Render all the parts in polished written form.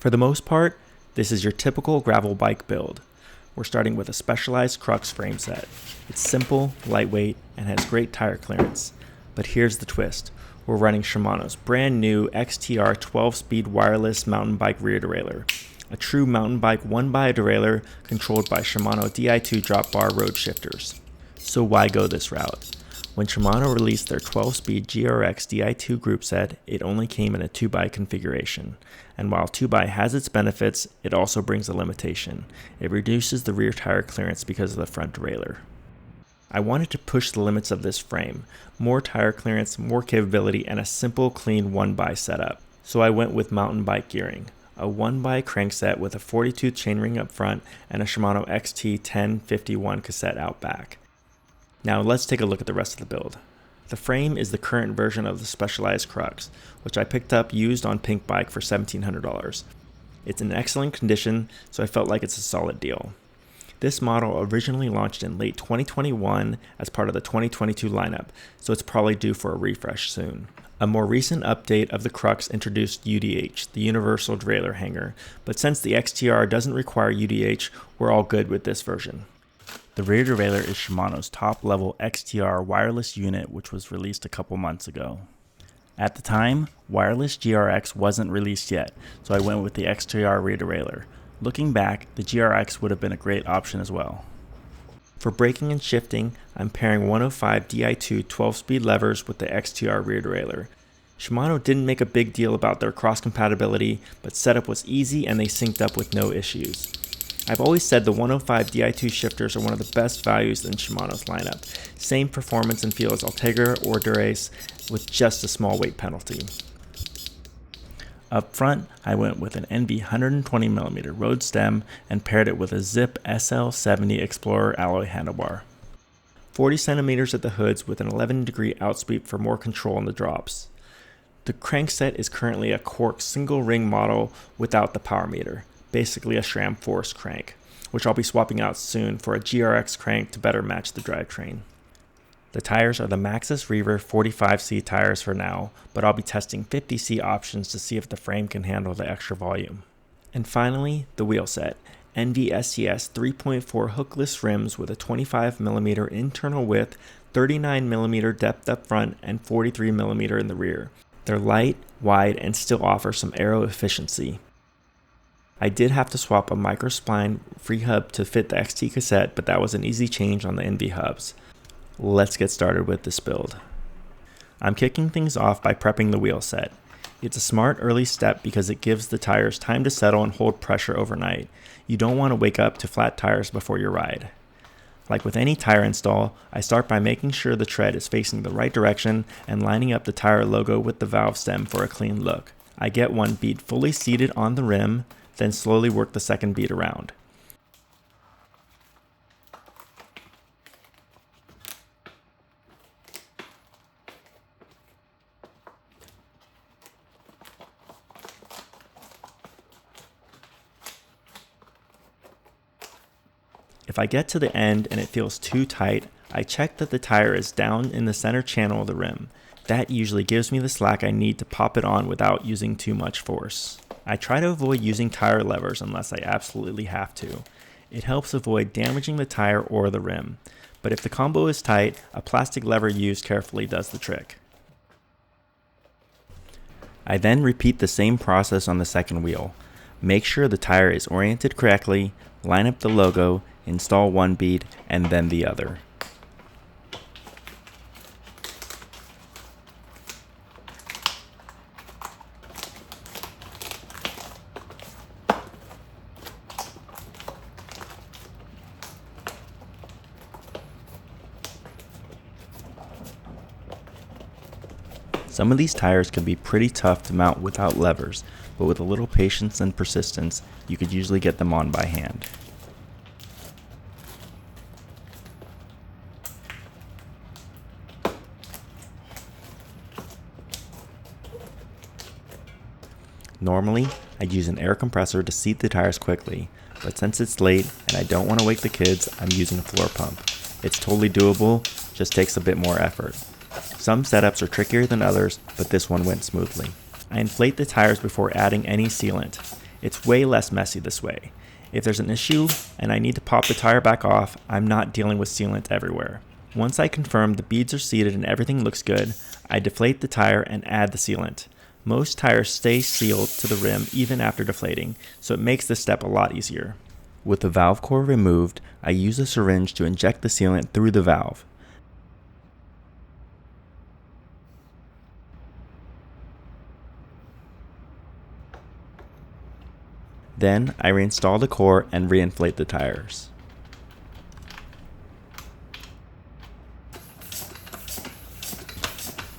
For the most part, this is your typical gravel bike build. We're starting with a Specialized Crux frame set. It's simple, lightweight, and has great tire clearance. But here's the twist. We're running Shimano's brand new XTR 12-speed wireless mountain bike rear derailleur. A true mountain bike 1x derailleur controlled by Shimano Di2 drop bar road shifters. So why go this route? When Shimano released their 12-speed GRX Di2 group set, it only came in a 2x configuration. And while 2x has its benefits, it also brings a limitation. It reduces the rear tire clearance because of the front derailleur. I wanted to push the limits of this frame, more tire clearance, more capability, and a simple, clean 1x setup. So I went with mountain bike gearing, a 1x crankset with a 40-tooth chainring up front and a Shimano XT1051 cassette out back. Now let's take a look at the rest of the build. The frame is the current version of the Specialized Crux, which I picked up used on Pink Bike for $1,700. It's in excellent condition, so I felt like it's a solid deal. This model originally launched in late 2021 as part of the 2022 lineup, so it's probably due for a refresh soon. A more recent update of the Crux introduced UDH, the Universal Derailleur Hanger, but since the XTR doesn't require UDH, we're all good with this version. The rear derailleur is Shimano's top-level XTR wireless unit, which was released a couple months ago. At the time, wireless GRX wasn't released yet, so I went with the XTR rear derailleur. Looking back, the GRX would have been a great option as well. For braking and shifting, I'm pairing 105 Di2 12-speed levers with the XTR rear derailleur. Shimano didn't make a big deal about their cross-compatibility, but setup was easy and they synced up with no issues. I've always said the 105 Di2 shifters are one of the best values in Shimano's lineup. Same performance and feel as Ultegra or Dura-Ace with just a small weight penalty. Up front, I went with an ENVE 120mm road stem and paired it with a Zip SL70 Explorer alloy handlebar. 40 centimeters at the hoods with an 11-degree outsweep for more control in the drops. The crankset is currently a cork single ring model without the power meter. Basically a SRAM Force crank, which I'll be swapping out soon for a GRX crank to better match the drivetrain. The tires are the Maxxis Reaver 45C tires for now, but I'll be testing 50C options to see if the frame can handle the extra volume. And finally, the wheelset. ENVE SES 3.4 hookless rims with a 25mm internal width, 39mm depth up front, and 43mm in the rear. They're light, wide, and still offer some aero efficiency. I did have to swap a Microspline freehub to fit the XT cassette, but that was an easy change on the ENVE hubs. Let's get started with this build. I'm kicking things off by prepping the wheel set. It's a smart early step because it gives the tires time to settle and hold pressure overnight. You don't want to wake up to flat tires before your ride. Like with any tire install, I start by making sure the tread is facing the right direction and lining up the tire logo with the valve stem for a clean look. I get one bead fully seated on the rim, then slowly work the second bead around. If I get to the end and it feels too tight, I check that the tire is down in the center channel of the rim. That usually gives me the slack I need to pop it on without using too much force. I try to avoid using tire levers unless I absolutely have to. It helps avoid damaging the tire or the rim. But if the combo is tight, a plastic lever used carefully does the trick. I then repeat the same process on the second wheel. Make sure the tire is oriented correctly, line up the logo, install one bead, and then the other. Some of these tires can be pretty tough to mount without levers, but with a little patience and persistence, you could usually get them on by hand. Normally, I'd use an air compressor to seat the tires quickly, but since it's late and I don't want to wake the kids, I'm using a floor pump. It's totally doable, just takes a bit more effort. Some setups are trickier than others, but this one went smoothly. I inflate the tires before adding any sealant. It's way less messy this way. If there's an issue and I need to pop the tire back off, I'm not dealing with sealant everywhere. Once I confirm the beads are seated and everything looks good, I deflate the tire and add the sealant. Most tires stay sealed to the rim even after deflating, so it makes this step a lot easier. With the valve core removed, I use a syringe to inject the sealant through the valve. Then I reinstall the core and reinflate the tires.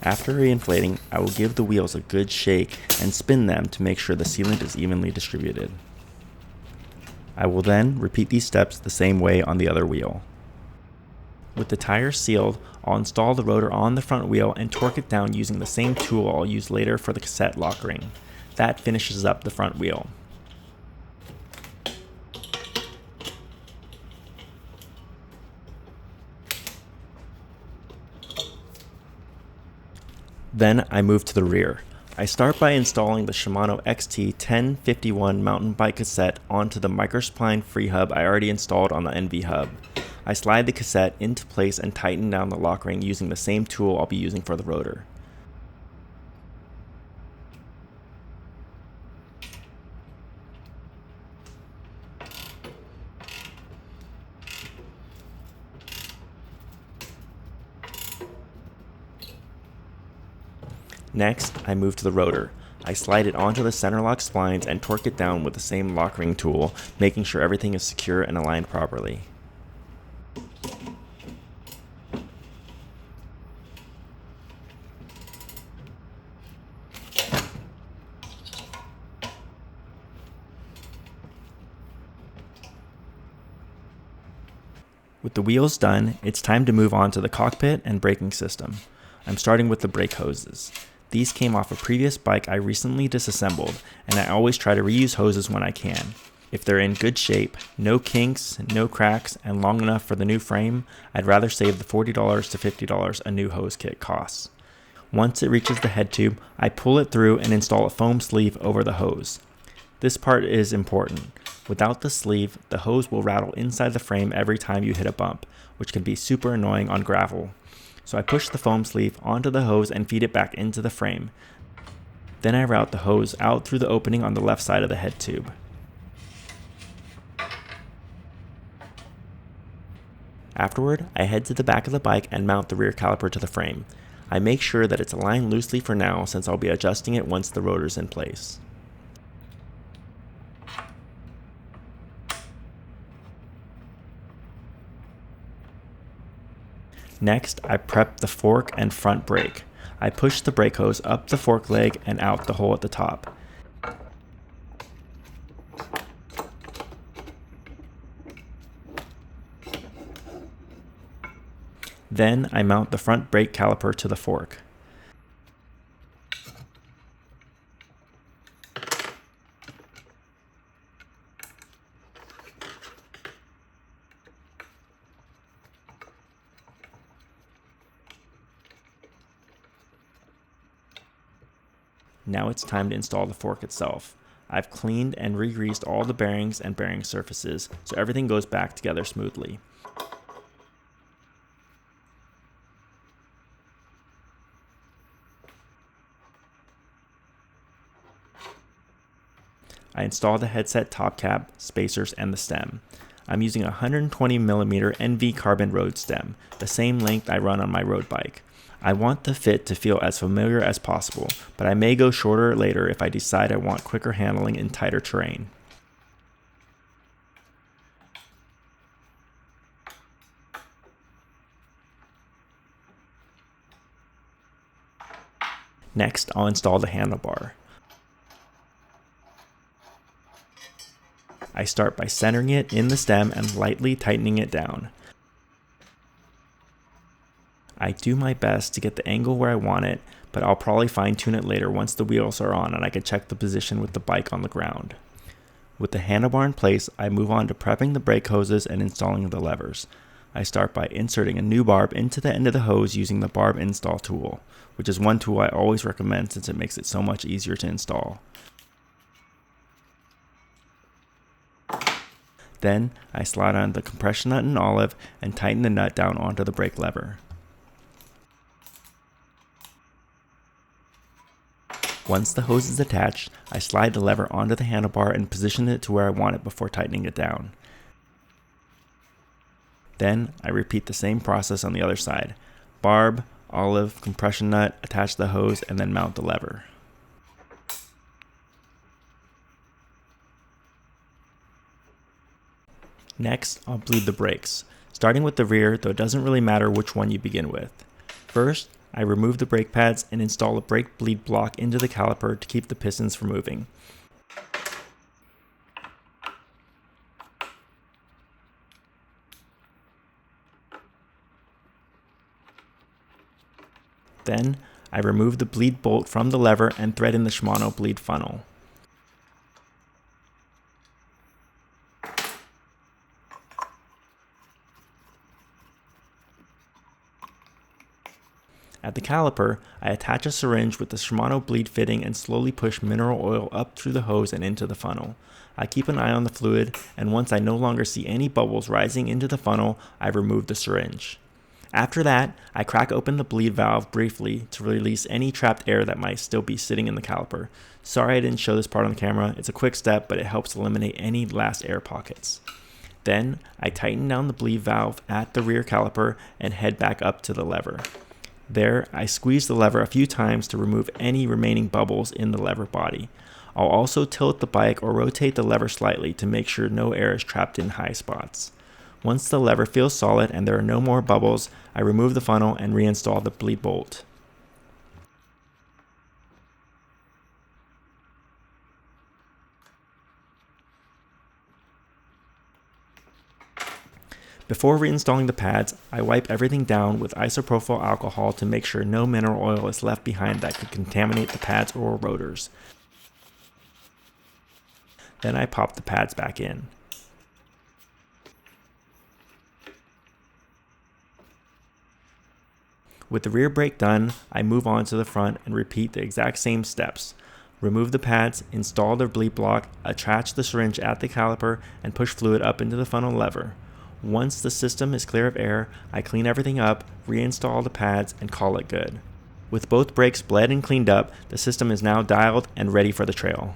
After reinflating, I will give the wheels a good shake and spin them to make sure the sealant is evenly distributed. I will then repeat these steps the same way on the other wheel. With the tires sealed, I'll install the rotor on the front wheel and torque it down using the same tool I'll use later for the cassette lock ring. That finishes up the front wheel. Then I move to the rear. I start by installing the Shimano XT1051 mountain bike cassette onto the Microspline freehub I already installed on the ENVE hub. I slide the cassette into place and tighten down the lock ring using the same tool I'll be using for the rotor. Next, I move to the rotor. I slide it onto the center lock splines and torque it down with the same lock ring tool, making sure everything is secure and aligned properly. With the wheels done, it's time to move on to the cockpit and braking system. I'm starting with the brake hoses. These came off a previous bike I recently disassembled, and I always try to reuse hoses when I can. If they're in good shape, no kinks, no cracks, and long enough for the new frame, I'd rather save the $40 to $50 a new hose kit costs. Once it reaches the head tube, I pull it through and install a foam sleeve over the hose. This part is important. Without the sleeve, the hose will rattle inside the frame every time you hit a bump, which can be super annoying on gravel. So I push the foam sleeve onto the hose and feed it back into the frame. Then I route the hose out through the opening on the left side of the head tube. Afterward, I head to the back of the bike and mount the rear caliper to the frame. I make sure that it's aligned loosely for now since I'll be adjusting it once the rotor's in place. Next, I prep the fork and front brake. I push the brake hose up the fork leg and out the hole at the top. Then I mount the front brake caliper to the fork. Now it's time to install the fork itself. I've cleaned and re-greased all the bearings and bearing surfaces so everything goes back together smoothly. I install the headset top cap, spacers, and the stem. I'm using a 120mm ENVE carbon road stem, the same length I run on my road bike. I want the fit to feel as familiar as possible, but I may go shorter later if I decide I want quicker handling in tighter terrain. Next, I'll install the handlebar. I start by centering it in the stem and lightly tightening it down. I do my best to get the angle where I want it, but I'll probably fine tune it later once the wheels are on and I can check the position with the bike on the ground. With the handlebar in place, I move on to prepping the brake hoses and installing the levers. I start by inserting a new barb into the end of the hose using the barb install tool, which is one tool I always recommend since it makes it so much easier to install. Then I slide on the compression nut in olive and tighten the nut down onto the brake lever. Once the hose is attached, I slide the lever onto the handlebar and position it to where I want it before tightening it down. Then I repeat the same process on the other side. Barb, olive, compression nut, attach the hose, and then mount the lever. Next, I'll bleed the brakes, starting with the rear, though it doesn't really matter which one you begin with. First, I remove the brake pads and install a brake bleed block into the caliper to keep the pistons from moving. Then, I remove the bleed bolt from the lever and thread in the Shimano bleed funnel. At the caliper, I attach a syringe with the Shimano bleed fitting and slowly push mineral oil up through the hose and into the funnel. I keep an eye on the fluid, and once I no longer see any bubbles rising into the funnel, I remove the syringe. After that, I crack open the bleed valve briefly to release any trapped air that might still be sitting in the caliper. Sorry I didn't show this part on the camera. It's a quick step, but it helps eliminate any last air pockets. Then, I tighten down the bleed valve at the rear caliper and head back up to the lever. There, I squeeze the lever a few times to remove any remaining bubbles in the lever body. I'll also tilt the bike or rotate the lever slightly to make sure no air is trapped in high spots. Once the lever feels solid and there are no more bubbles, I remove the funnel and reinstall the bleed bolt. Before reinstalling the pads, I wipe everything down with isopropyl alcohol to make sure no mineral oil is left behind that could contaminate the pads or rotors. Then I pop the pads back in. With the rear brake done, I move on to the front and repeat the exact same steps. Remove the pads, install the bleed block, attach the syringe at the caliper, and push fluid up into the funnel lever. Once the system is clear of air, I clean everything up, reinstall the pads, and call it good. With both brakes bled and cleaned up, the system is now dialed and ready for the trail.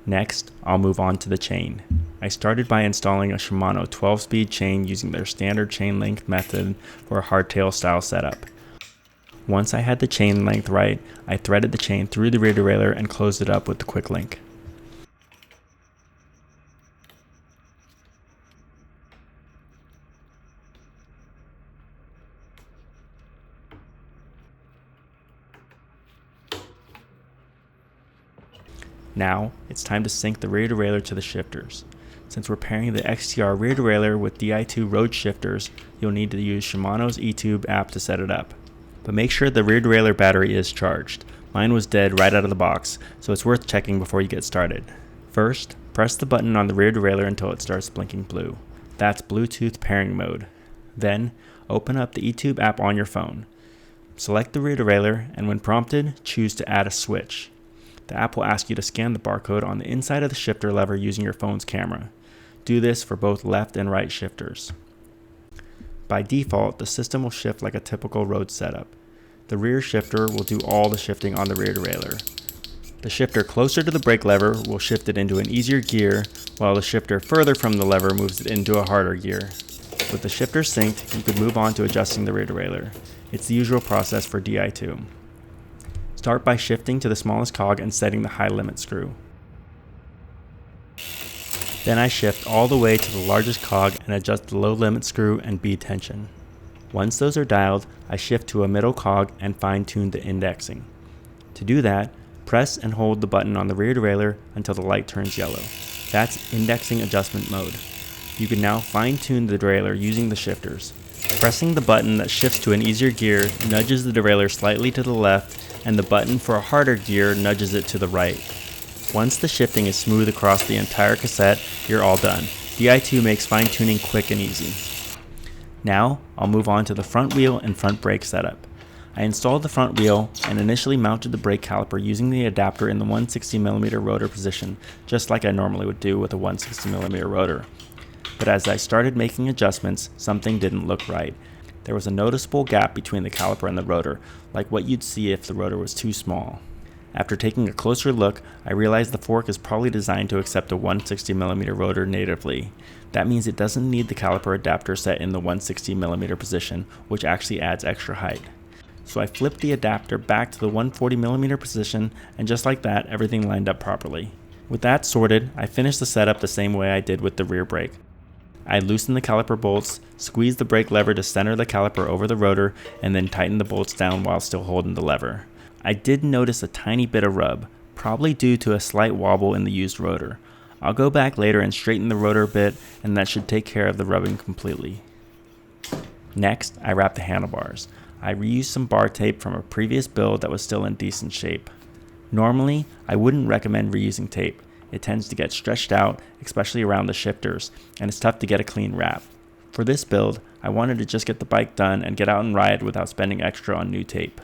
Next, I'll move on to the chain. I started by installing a Shimano 12-speed chain using their standard chain length method for a hardtail style setup. Once I had the chain length right, I threaded the chain through the rear derailleur and closed it up with the quick link. Now, it's time to sync the rear derailleur to the shifters. Since we're pairing the XTR rear derailleur with Di2 road shifters, you'll need to use Shimano's eTube app to set it up. But make sure the rear derailleur battery is charged. Mine was dead right out of the box, so it's worth checking before you get started. First, press the button on the rear derailleur until it starts blinking blue. That's Bluetooth pairing mode. Then, open up the eTube app on your phone. Select the rear derailleur, and when prompted, choose to add a switch. The app will ask you to scan the barcode on the inside of the shifter lever using your phone's camera. Do this for both left and right shifters. By default, the system will shift like a typical road setup. The rear shifter will do all the shifting on the rear derailleur. The shifter closer to the brake lever will shift it into an easier gear, while the shifter further from the lever moves it into a harder gear. With the shifter synced, you can move on to adjusting the rear derailleur. It's the usual process for Di2. Start by shifting to the smallest cog and setting the high limit screw. Then I shift all the way to the largest cog and adjust the low limit screw and bead tension. Once those are dialed, I shift to a middle cog and fine-tune the indexing. To do that, press and hold the button on the rear derailleur until the light turns yellow. That's indexing adjustment mode. You can now fine-tune the derailleur using the shifters. Pressing the button that shifts to an easier gear nudges the derailleur slightly to the left, and the button for a harder gear nudges it to the right. Once the shifting is smooth across the entire cassette, you're all done. Di2 makes fine-tuning quick and easy. Now, I'll move on to the front wheel and front brake setup. I installed the front wheel and initially mounted the brake caliper using the adapter in the 160mm rotor position, just like I normally would do with a 160mm rotor. But as I started making adjustments, something didn't look right. There was a noticeable gap between the caliper and the rotor, like what you'd see if the rotor was too small. After taking a closer look, I realized the fork is probably designed to accept a 160mm rotor natively. That means it doesn't need the caliper adapter set in the 160mm position, which actually adds extra height. So I flipped the adapter back to the 140mm position, and just like that, everything lined up properly. With that sorted, I finished the setup the same way I did with the rear brake. I loosened the caliper bolts, squeezed the brake lever to center the caliper over the rotor, and then tightened the bolts down while still holding the lever. I did notice a tiny bit of rub, probably due to a slight wobble in the used rotor. I'll go back later and straighten the rotor a bit, and that should take care of the rubbing completely. Next, I wrapped the handlebars. I reused some bar tape from a previous build that was still in decent shape. Normally, I wouldn't recommend reusing tape. It tends to get stretched out, especially around the shifters, and it's tough to get a clean wrap. For this build, I wanted to just get the bike done and get out and ride without spending extra on new tape.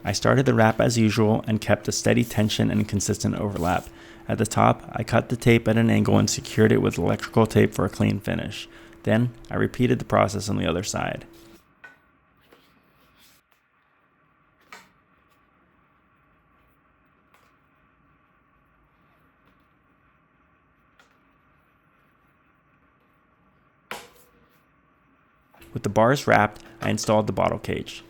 I started the wrap as usual and kept a steady tension and consistent overlap. At the top, I cut the tape at an angle and secured it with electrical tape for a clean finish. Then, I repeated the process on the other side. With the bars wrapped, I installed the bottle cage.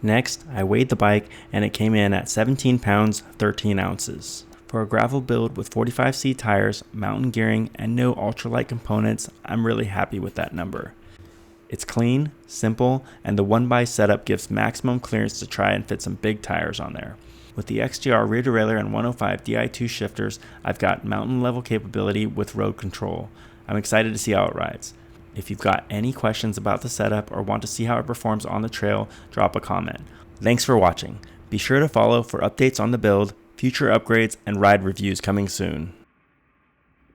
Next, I weighed the bike and it came in at 17 pounds, 13 ounces. For a gravel build with 45C tires, mountain gearing, and no ultralight components, I'm really happy with that number. It's clean, simple, and the 1x setup gives maximum clearance to try and fit some big tires on there. With the XTR rear derailleur and 105 Di2 shifters, I've got mountain level capability with road control. I'm excited to see how it rides. If you've got any questions about the setup or want to see how it performs on the trail, drop a comment. Thanks for watching. Be sure to follow for updates on the build, future upgrades, and ride reviews coming soon.